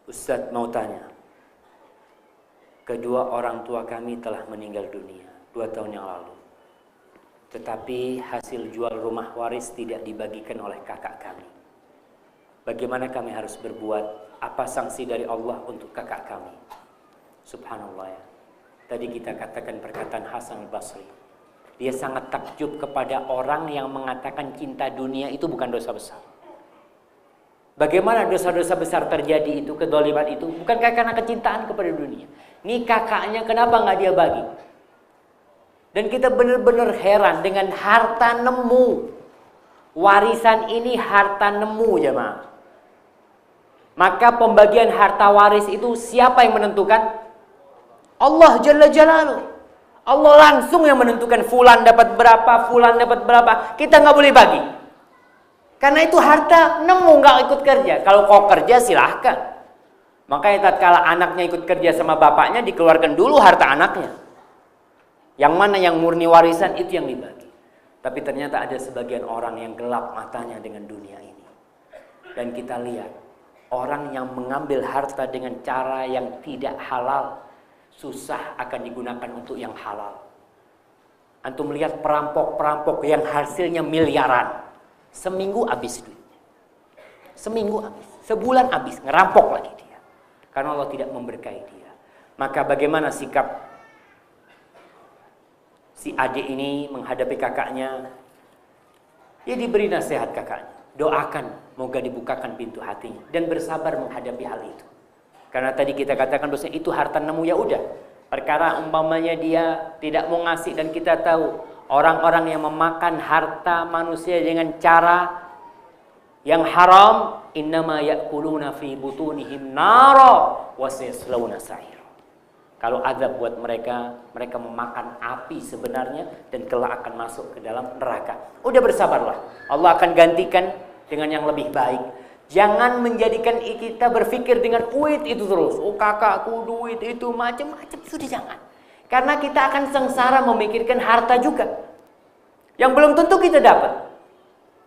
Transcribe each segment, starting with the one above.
Ustadz mau tanya, kedua orang tua kami telah meninggal dunia 2 tahun yang lalu. Tetapi hasil jual rumah waris tidak dibagikan oleh kakak kami. Bagaimana kami harus berbuat? Apa sanksi dari Allah untuk kakak kami? Subhanallah ya. Tadi kita katakan perkataan Hasan al-Basri. Dia sangat takjub kepada orang yang mengatakan cinta dunia itu bukan dosa besar. Bagaimana dosa-dosa besar terjadi itu, kedoliman itu? Bukankah karena kecintaan kepada dunia? Ini kakaknya kenapa nggak dia bagi? Dan kita benar-benar heran dengan harta nemu. Warisan ini harta nemu jemaah. Maka pembagian harta waris itu siapa yang menentukan? Allah Jalla Jalaluh. Allah langsung yang menentukan fulan dapat berapa, fulan dapat berapa. Kita nggak boleh bagi. Karena itu harta nemu, nggak ikut kerja. Kalau kau kerja silahkan. Makanya tatkala anaknya ikut kerja sama bapaknya, dikeluarkan dulu harta anaknya. Yang mana yang murni warisan itu yang dibagi. Tapi ternyata ada sebagian orang yang gelap matanya dengan dunia ini. Dan kita lihat orang yang mengambil harta dengan cara yang tidak halal, susah akan digunakan untuk yang halal. Antum melihat perampok-perampok yang hasilnya miliaran. Seminggu habis duitnya. Seminggu habis. Sebulan habis. Ngerampok lagi dia. Karena Allah tidak memberkahi dia. Maka bagaimana sikap si adik ini menghadapi kakaknya? Ya diberi nasihat kakaknya. Doakan. Moga dibukakan pintu hatinya. Dan bersabar menghadapi hal itu. Karena tadi kita katakan bahwa itu harta nemu, ya udah. Perkara umpamanya dia tidak mau ngasih dan kita tahu orang-orang yang memakan harta manusia dengan cara yang haram, innama ya'kuluna fi butunihim nara wa sayaslawna sa'ira. Kalau azab buat mereka, mereka memakan api sebenarnya dan kelak akan masuk ke dalam neraka. Udah bersabarlah. Allah akan gantikan dengan yang lebih baik. Jangan menjadikan kita berpikir dengan duit itu terus. Oh kakakku duit itu macam-macam, sudah jangan. Karena kita akan sengsara memikirkan harta juga. Yang belum tentu kita dapat.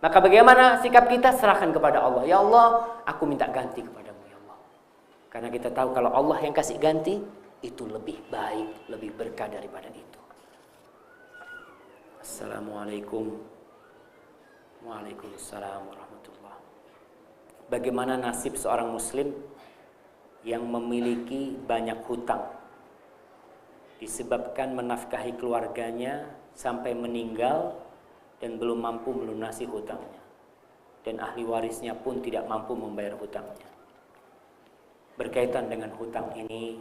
Maka bagaimana sikap kita? Serahkan kepada Allah. Ya Allah, aku minta ganti kepadamu ya Allah. Karena kita tahu kalau Allah yang kasih ganti, itu lebih baik, lebih berkah daripada itu. Assalamualaikum. Waalaikumsalam warahmatullahi. Bagaimana nasib seorang muslim yang memiliki banyak hutang disebabkan menafkahi keluarganya sampai meninggal dan belum mampu melunasi hutangnya, dan ahli warisnya pun tidak mampu membayar hutangnya. Berkaitan dengan hutang ini,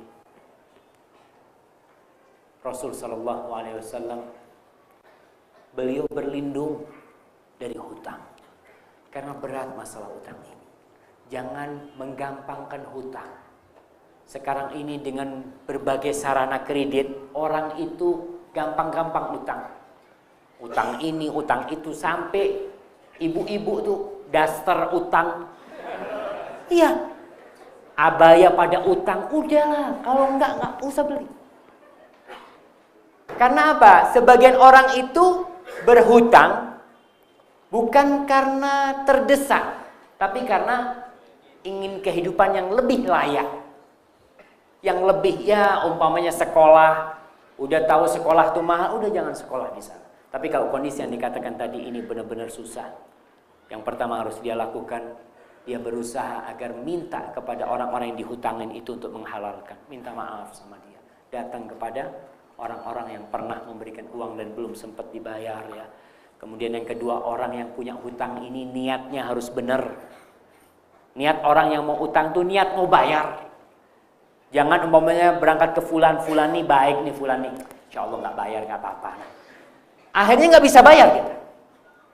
Rasul Shallallahu Alaihi Wasallam beliau berlindung dari hutang karena berat masalah hutang ini. Jangan menggampangkan hutang. Sekarang ini dengan berbagai sarana kredit, orang itu gampang-gampang utang. Utang ini, utang itu, sampai ibu-ibu tuh daster utang. Iya. Abaya pada utang, udahlah. Kalau enggak usah beli. Karena apa? Sebagian orang itu berhutang bukan karena terdesak, tapi karena ingin kehidupan yang lebih layak. Yang lebih, ya umpamanya sekolah, udah tahu sekolah tuh mahal, udah jangan sekolah di sana. Tapi kalau kondisi yang dikatakan tadi ini benar-benar susah, yang pertama harus dia lakukan, dia berusaha agar minta kepada orang-orang yang dihutangin itu untuk menghalalkan, minta maaf sama dia, datang kepada orang-orang yang pernah memberikan uang dan belum sempat dibayar ya. Kemudian yang kedua, orang yang punya hutang ini niatnya harus benar. Niat orang yang mau utang tuh niat mau bayar. Jangan umpamanya berangkat ke fulan nih baik nih fulan nih, insya Allah nggak bayar nggak apa-apa. Akhirnya nggak bisa bayar kita,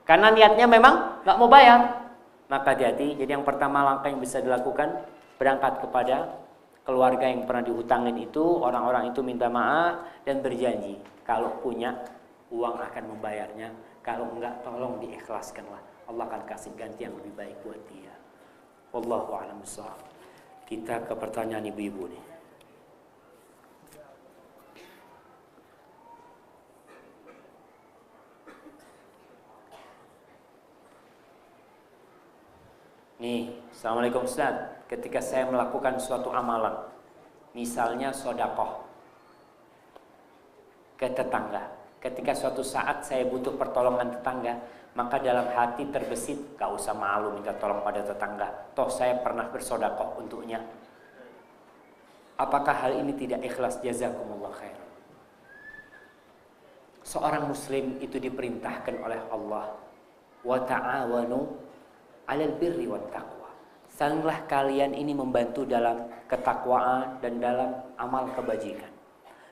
karena niatnya memang nggak mau bayar. Maka hati-hati. Jadi yang pertama langkah yang bisa dilakukan, berangkat kepada keluarga yang pernah dihutangin itu, orang-orang itu minta maaf dan berjanji kalau punya uang akan membayarnya. Kalau enggak, tolong diikhlaskanlah. Allah akan kasih ganti yang lebih baik buat dia. Wallahu a'lam bishawab. Kita ke pertanyaan ibu-ibu nih. Nih, Assalamualaikum Ustaz. ketika saya melakukan suatu amalan, misalnya sedekah ke tetangga. Ketika suatu saat saya butuh pertolongan tetangga, maka dalam hati terbesit, gak usah malu minta tolong pada tetangga, toh saya pernah bersedekah untuknya. Apakah hal ini tidak ikhlas? Jazakumullah khair. Seorang muslim itu diperintahkan oleh Allah, wa ta'awanu 'alal birri wat taqwa. Salinglah kalian ini membantu dalam ketakwaan dan dalam amal kebajikan.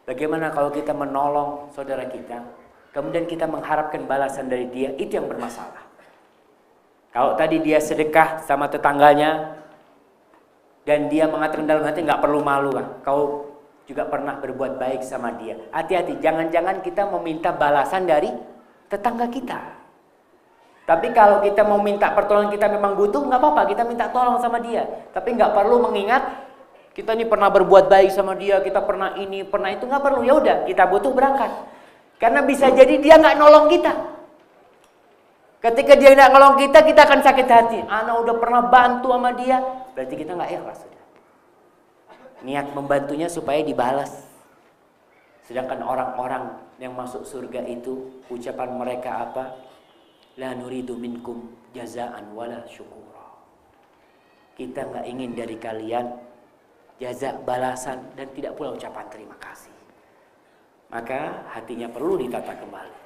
Bagaimana kalau kita menolong saudara kita, kemudian kita mengharapkan balasan dari dia, itu yang bermasalah. Kalau tadi dia sedekah sama tetangganya, dan dia mengatakan dalam hati nggak perlu malu kan, kau juga pernah berbuat baik sama dia. Hati-hati, jangan-jangan kita meminta balasan dari tetangga kita. Tapi kalau kita mau minta pertolongan, kita memang butuh, nggak apa-apa, kita minta tolong sama dia. Tapi nggak perlu mengingat kita ini pernah berbuat baik sama dia, kita pernah ini, pernah itu, nggak perlu. Ya udah, kita butuh berangkat. Karena bisa jadi dia nggak nolong kita. Ketika dia nggak nolong kita, kita akan sakit hati. Ana udah pernah bantu sama dia, berarti kita nggak ikhlas. Niat membantunya supaya dibalas. Sedangkan orang-orang yang masuk surga itu, ucapan mereka apa? La nuridu minkum jazaan wala syukura. Kita nggak ingin dari kalian jaza, balasan, dan tidak pula ucapan terima kasih. Maka hatinya perlu ditata kembali.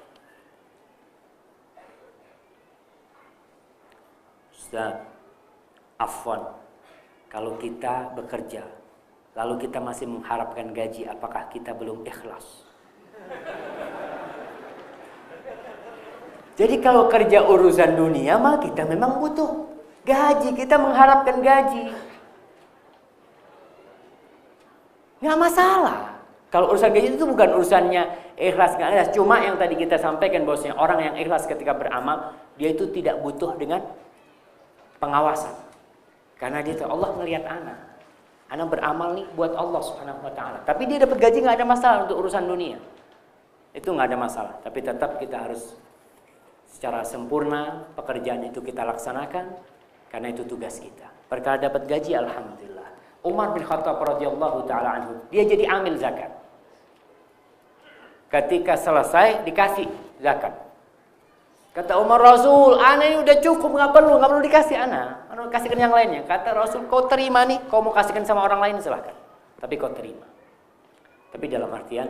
Ustaz, afwan, kalau kita bekerja lalu kita masih mengharapkan gaji, apakah kita belum ikhlas? Jadi kalau kerja urusan dunia mah kita memang butuh gaji, kita mengharapkan gaji. Nggak masalah. Kalau urusan gaji itu bukan urusannya ikhlas nggak ikhlas. Cuma yang tadi kita sampaikan bahwasanya orang yang ikhlas ketika beramal, dia itu tidak butuh dengan pengawasan. Karena dia tahu Allah melihat anak beramal nih buat Allah Subhanahu wa taala. Tapi dia dapat gaji nggak ada masalah untuk urusan dunia. Itu nggak ada masalah. Tapi tetap kita harus secara sempurna pekerjaan itu kita laksanakan karena itu tugas kita. Perkara dapat gaji, alhamdulillah. Umar bin Khattab radhiyallahu taala anhu, dia jadi amil zakat. Ketika selesai dikasih zakat. Kata Umar, Rasul, ana ini udah cukup, nggak perlu dikasih ana kasihkan yang lainnya. Kata Rasul, kau terima nih, kau mau kasihkan sama orang lain silahkan. Tapi kau terima. Tapi dalam artian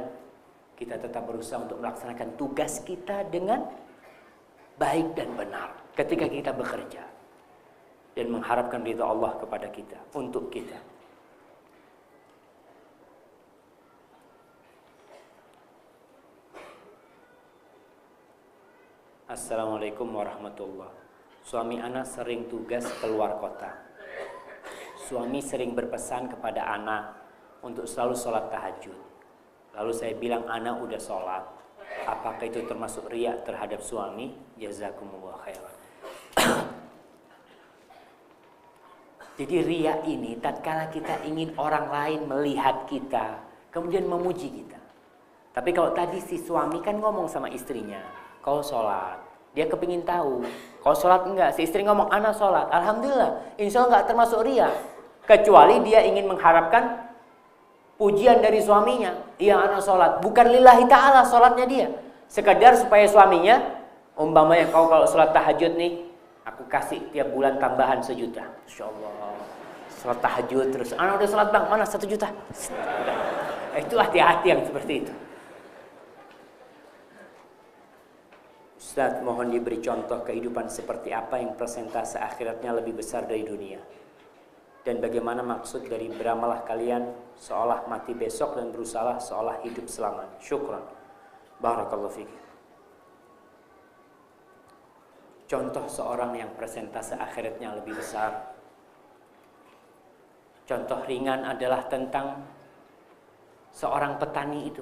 kita tetap berusaha untuk melaksanakan tugas kita dengan baik dan benar ketika kita bekerja dan mengharapkan ridha Allah kepada kita, untuk kita. Assalamualaikum warahmatullahi. Suami anak sering tugas keluar kota. Suami sering berpesan kepada anak untuk selalu sholat tahajud. Lalu saya bilang, anak udah sholat. Apakah itu termasuk riya terhadap suami? Jazakumullah khairan. Jadi riya ini tatkala kita ingin orang lain melihat kita, kemudian memuji kita. Tapi kalau tadi si suami kan ngomong sama istrinya, kau sholat, dia kepingin tahu. Kau sholat enggak? Si istri ngomong, anak sholat. Alhamdulillah, insya Allah enggak termasuk riya. Kecuali dia ingin mengharapkan pujian dari suaminya. Iya, anak sholat. Bukan lillahi ta'ala sholatnya dia. Sekadar supaya suaminya, umpamanya kau kalau sholat tahajud nih, aku kasih tiap bulan tambahan 1 juta. Insya Allah. Sholat tahajud terus. Anak udah sholat bang, mana 1 juta? Itu hati-hati yang seperti itu. Ustaz, mohon diberi contoh kehidupan seperti apa yang persentase akhiratnya lebih besar dari dunia. Dan bagaimana maksud dari beramalah kalian seolah mati besok dan berusaha seolah hidup selamanya. Syukran. Barakallahu fiik. Contoh seorang yang persentase akhiratnya lebih besar. Contoh ringan adalah tentang seorang petani itu.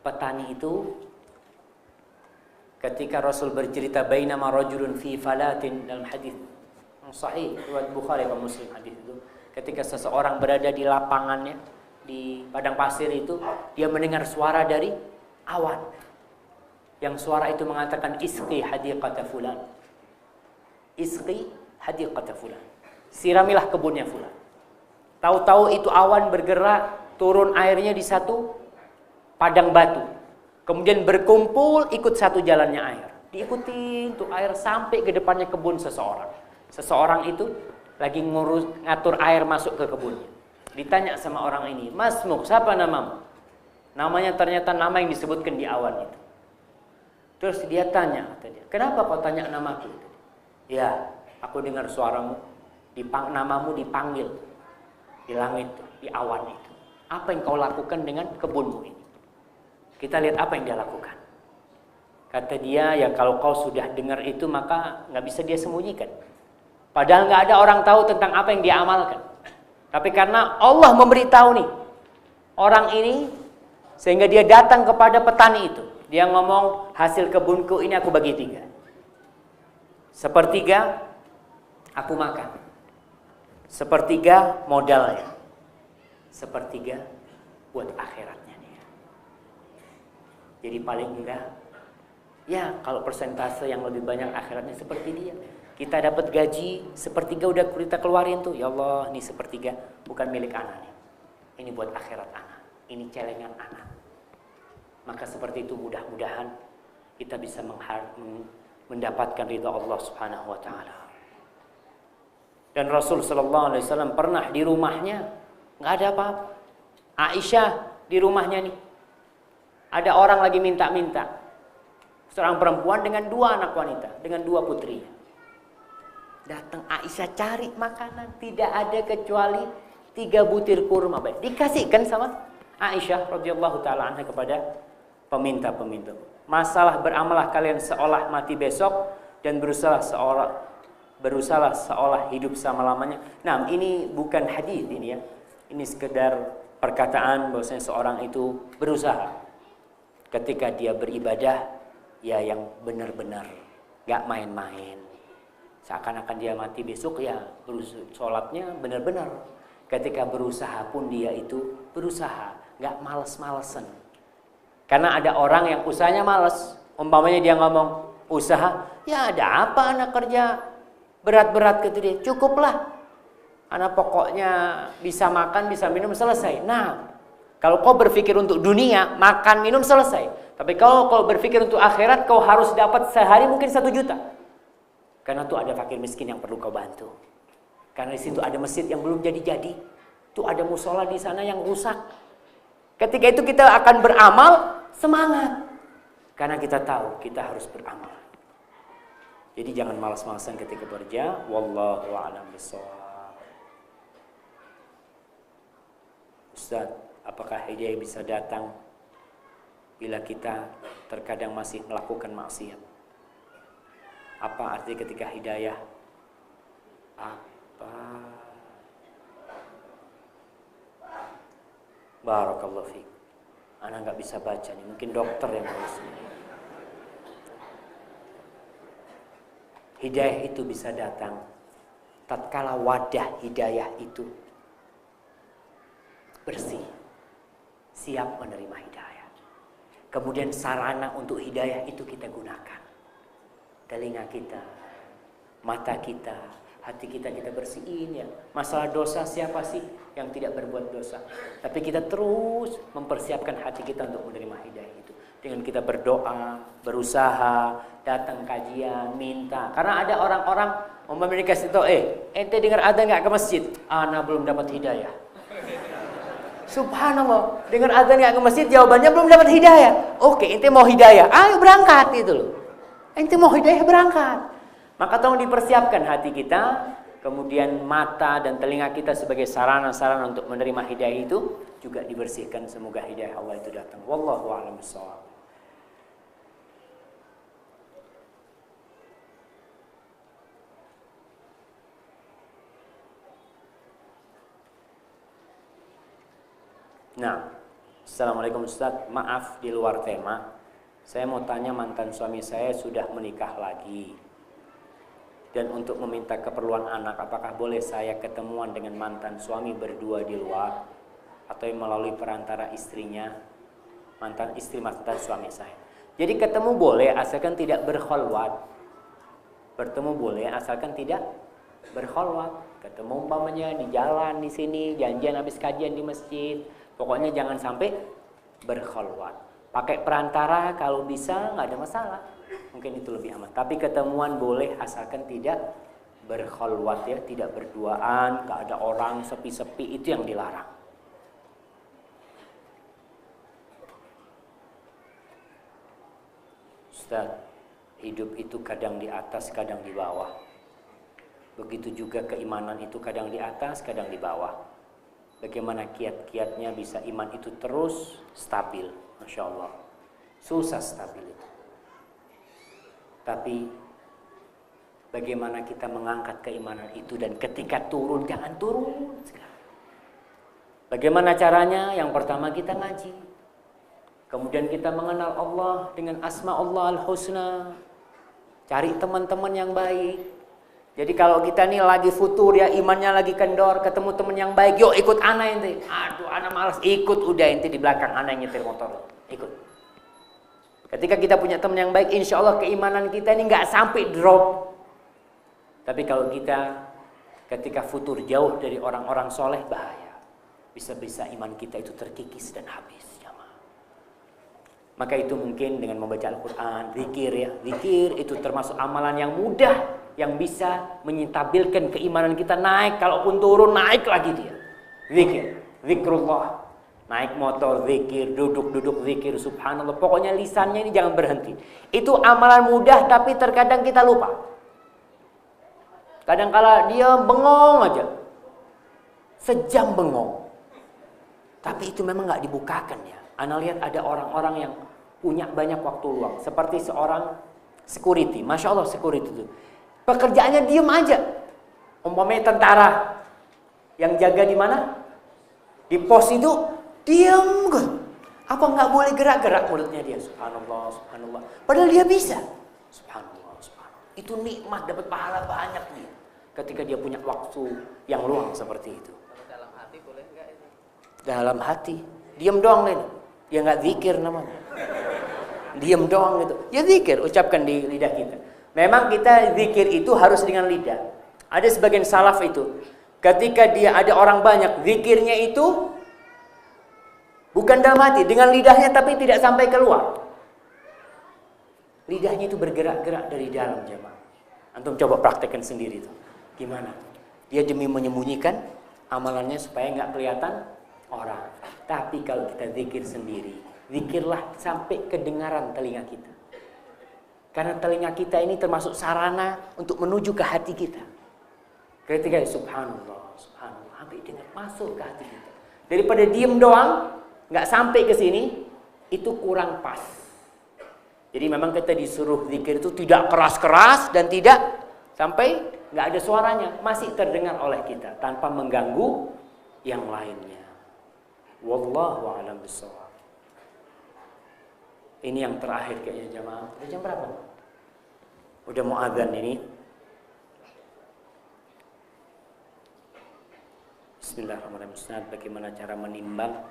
Petani itu ketika Rasul bercerita bainama rajulun fi falatin, dalam hadis sahih riwayat Bukhari dan Muslim hadis itu, ketika seseorang berada di lapangannya di padang pasir itu, dia mendengar suara dari awan. Yang suara itu mengatakan isqi hadiqata fulan. Isqi hadiqata fulan. siramilah kebunnya fulan. Tahu-tahu itu awan bergerak, turun airnya di satu padang batu. Kemudian berkumpul ikut satu jalannya air. Diikuti tuh air sampai ke depannya kebun seseorang. Seseorang itu lagi ngatur air masuk ke kebunnya. Ditanya sama orang ini, "Masmuk, siapa namamu?" Namanya ternyata nama yang disebutkan di awan itu. Terus dia tanya, "Kenapa kau tanya namaku?" "Ya, aku dengar suaramu, namamu dipanggil di langit, di awan itu. Apa yang kau lakukan dengan kebunmu ini?" Kita lihat apa yang dia lakukan. Kata dia, ya kalau kau sudah dengar itu maka nggak bisa dia sembunyikan. Padahal nggak ada orang tahu tentang apa yang dia amalkan. Tapi karena Allah memberitahu nih orang ini, sehingga dia datang kepada petani itu. Dia ngomong, hasil kebunku ini aku bagi 3. Sepertiga aku makan. Sepertiga modalnya. Sepertiga buat akhiratnya dia. Jadi paling enggak, ya kalau persentase yang lebih banyak akhiratnya seperti dia. Kita dapat gaji, sepertiga udah kita keluarin tuh. Ya Allah, ini sepertiga bukan milik anak nih. Ini buat akhirat anak. Ini celengan anak. Maka seperti itu mudah-mudahan kita bisa mendapatkan ridha Allah Subhanahu wa taala. Dan Rasul sallallahu alaihi wasallam pernah di rumahnya enggak ada apa-apa. Aisyah di rumahnya nih. Ada orang lagi minta-minta. Seorang perempuan dengan 2 anak wanita, dengan 2 putrinya. Datang Aisyah cari makanan, tidak ada kecuali 3 butir kurma. Baik, dikasihkan sama Aisyah radhiyallahu taala anha kepada peminta-peminta. Masalah beramalah kalian seolah mati besok dan berusaha seolah hidup selama-lamanya. Nah, ini bukan hadis ini ya. Ini sekedar perkataan bahwasanya seorang itu berusaha ketika dia beribadah ya yang benar-benar, enggak main-main. Seakan-akan dia mati besok ya sholatnya benar-benar. Ketika berusaha pun dia itu berusaha, nggak males-malesan. Karena ada orang yang usahanya males. Umpamanya dia ngomong usaha, ya ada apa anak kerja berat-berat gitu dia, cukuplah. Anak pokoknya bisa makan, bisa minum, selesai. Nah, kalau kau berpikir untuk dunia, makan, minum, selesai. Tapi kalau kau berpikir untuk akhirat, kau harus dapat sehari mungkin 1 juta. Karena tuh ada fakir miskin yang perlu kau bantu. Karena di situ ada masjid yang belum jadi-jadi. Tuh ada musola di sana yang rusak. Ketika itu kita akan beramal, semangat. Karena kita tahu kita harus beramal. Jadi jangan malas-malasan ketika bekerja. Wallahu a'lam bishawab. Ustaz, apakah hidayah bisa datang bila kita terkadang masih melakukan maksiat? Apa arti ketika hidayah? Apa? Barakallahu fiik. Anak nggak bisa baca nih, mungkin dokter yang harus. Hidayah itu bisa datang tatkala wadah hidayah itu bersih, siap menerima hidayah. Kemudian sarana untuk hidayah itu kita gunakan. Telinga kita, mata kita, hati kita bersihin ya. Masalah dosa siapa sih yang tidak berbuat dosa? Tapi kita terus mempersiapkan hati kita untuk menerima hidayah itu. Dengan kita berdoa, berusaha, datang kajian, minta. Karena ada orang-orang mereka kasih tahu, ente dengar adzan nggak ke masjid? Ana belum dapat hidayah. Subhanallah, dengar adzan nggak ke masjid? Jawabannya belum dapat hidayah. Oke, ente mau hidayah, ayo berangkat itu loh. Ente mau hidayah berangkat. Maka tolong dipersiapkan hati kita, kemudian mata dan telinga kita sebagai sarana-sarana untuk menerima hidayah itu juga dibersihkan. Semoga hidayah Allah itu datang. Wallahu a'lam bishawab. Nah, Assalamualaikum Ustaz, maaf di luar tema. Saya mau tanya, mantan suami saya sudah menikah lagi. Dan untuk meminta keperluan anak, apakah boleh saya ketemuan dengan mantan suami berdua di luar? Atau melalui perantara istrinya, mantan suami saya. Jadi ketemu boleh asalkan tidak berkholwat. Bertemu boleh asalkan tidak berkholwat. Ketemu umpamanya di jalan di sini, janjian habis kajian di masjid. Pokoknya jangan sampai berkholwat. Pakai perantara kalau bisa nggak ada masalah. Mungkin itu lebih aman. Tapi ketemuan boleh asalkan tidak berkholwat ya, tidak berduaan, nggak ada orang, sepi-sepi, itu yang dilarang. Ustaz, hidup itu kadang di atas, kadang di bawah. Begitu juga keimanan itu kadang di atas, kadang di bawah. Bagaimana kiat-kiatnya bisa iman itu terus stabil? Masya Allah. Susah stabil itu. Tapi bagaimana kita mengangkat keimanan itu dan ketika turun, jangan turun sekali. Bagaimana caranya? Yang pertama kita ngaji. Kemudian kita mengenal Allah dengan asma Allah al-husna. Cari teman-teman yang baik. Jadi kalau kita nih lagi futur ya, imannya lagi kendor, ketemu teman yang baik, yuk ikut ana ente. Aduh, ana malas ikut, udah ente di belakang ana yang nyetir motor. Ikut. Ketika kita punya teman yang baik, insya Allah keimanan kita ini nggak sampai drop. Tapi kalau kita ketika futur jauh dari orang-orang soleh, bahaya. Bisa-bisa iman kita itu terkikis dan habis. Maka itu mungkin dengan membaca Al-Quran, zikir ya. Zikir itu termasuk amalan yang mudah, yang bisa menyentabilkan keimanan kita naik. Kalaupun turun, naik lagi dia. Zikir, zikrullah. Naik motor, zikir, duduk-duduk, zikir, subhanallah. Pokoknya lisannya ini jangan berhenti. Itu amalan mudah, tapi terkadang kita lupa. Kadang-kala dia bengong aja. Sejam bengong. Tapi itu memang gak dibukakan ya. Ana lihat ada orang-orang yang punya banyak waktu luang. Seperti seorang security. Masya Allah security itu. Pekerjaannya diem aja. Umpamanya tentara. Yang jaga di mana? Di pos itu diem kan. Apa nggak boleh gerak-gerak mulutnya dia? Subhanallah, subhanallah. Padahal dia bisa. Subhanallah, subhanallah. Itu nikmat, dapat pahala banyak dia. Ketika dia punya waktu yang luang seperti itu. Dalam hati boleh nggak itu? Dalam hati. Diem doang ini. Ya nggak zikir namanya. Diem doang gitu. Ya zikir, ucapkan di lidah kita. Memang kita zikir itu harus dengan lidah. Ada sebagian salaf itu, ketika dia ada orang banyak, zikirnya itu bukan dalam hati, dengan lidahnya tapi tidak sampai keluar. Lidahnya itu bergerak-gerak dari dalam jemaah. Antum coba praktekkan sendiri itu. Gimana? Dia demi menyembunyikan amalannya supaya nggak kelihatan orang. Tapi kalau kita zikir sendiri, zikirlah sampai kedengaran telinga kita. Karena telinga kita ini termasuk sarana untuk menuju ke hati kita. Ketika subhanallah, subhanallah, sampai dengar masuk ke hati kita. Daripada diem doang, nggak sampai ke sini, itu kurang pas. Jadi memang kita disuruh zikir itu tidak keras-keras dan tidak sampai nggak ada suaranya, masih terdengar oleh kita tanpa mengganggu yang lainnya. Wallahu a'lam bishawab. Ini yang terakhir kayaknya jamaah. Udah jam berapa? Udah mau adzan ini. Bismillahirrahmanirrahim. Bagaimana cara menimbang,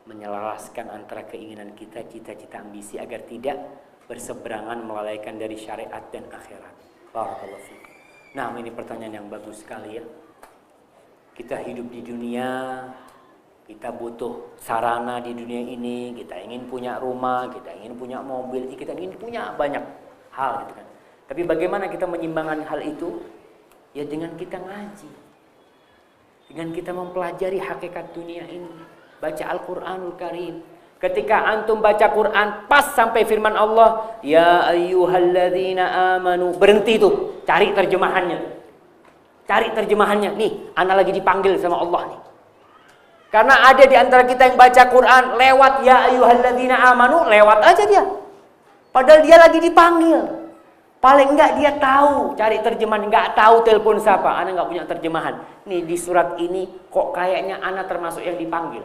menyelaraskan antara keinginan kita, cita-cita, ambisi agar tidak berseberangan melalaikan dari syariat dan akhirat. Barakallahu fiik. Nah, ini pertanyaan yang bagus sekali ya. Kita hidup di dunia, kita butuh sarana di dunia ini, kita ingin punya rumah, kita ingin punya mobil, kita ingin punya banyak hal gitu kan. Tapi bagaimana kita menyimbangkan hal itu? Ya dengan kita ngaji. Dengan kita mempelajari hakikat dunia ini, baca Al-Qur'anul Karim. Ketika antum baca Quran pas sampai firman Allah, ya ayyuhalladzina amanu, berhenti tuh, cari terjemahannya. Cari terjemahannya. Nih, ana lagi dipanggil sama Allah nih. Karena ada di antara kita yang baca Quran lewat ya ayyuhalladzina amanu, lewat aja dia. Padahal dia lagi dipanggil. Paling enggak dia tahu cari terjemahan, enggak tahu telepon siapa. Ana enggak punya terjemahan. Nih di surat ini kok kayaknya ana termasuk yang dipanggil.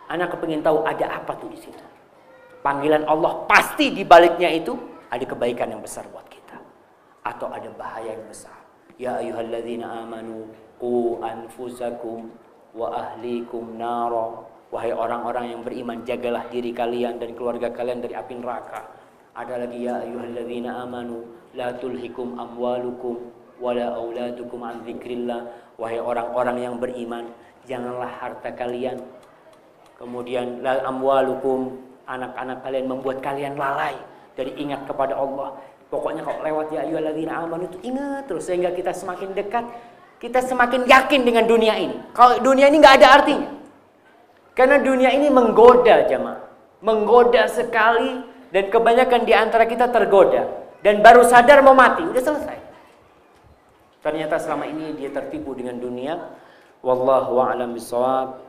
Ana kepengin tahu ada apa tuh di situ. Panggilan Allah pasti di baliknya itu ada kebaikan yang besar buat kita atau ada bahaya yang besar. Ya ayyuhalladzina amanu qu anfusakum wa ahlikum nara. Wahai orang-orang yang beriman, jagalah diri kalian dan keluarga kalian dari api neraka. Ada lagi ya ayyuhalladzina amanu la tulhikum amwalukum wala auladukum an dzikrillah. Wahai orang-orang yang beriman, janganlah harta kalian, kemudian la amwalukum, anak-anak kalian membuat kalian lalai dari ingat kepada Allah. Pokoknya kalau lewat ya ayyuhalladzina amanu itu ingat terus, sehingga kita semakin dekat, kita semakin yakin dengan dunia ini. Kalau dunia ini nggak ada artinya. Karena dunia ini menggoda jemaah. Menggoda sekali, dan kebanyakan di antara kita tergoda dan baru sadar mau mati, udah selesai. Ternyata selama ini dia tertipu dengan dunia. Wallahu a'lam bishawab.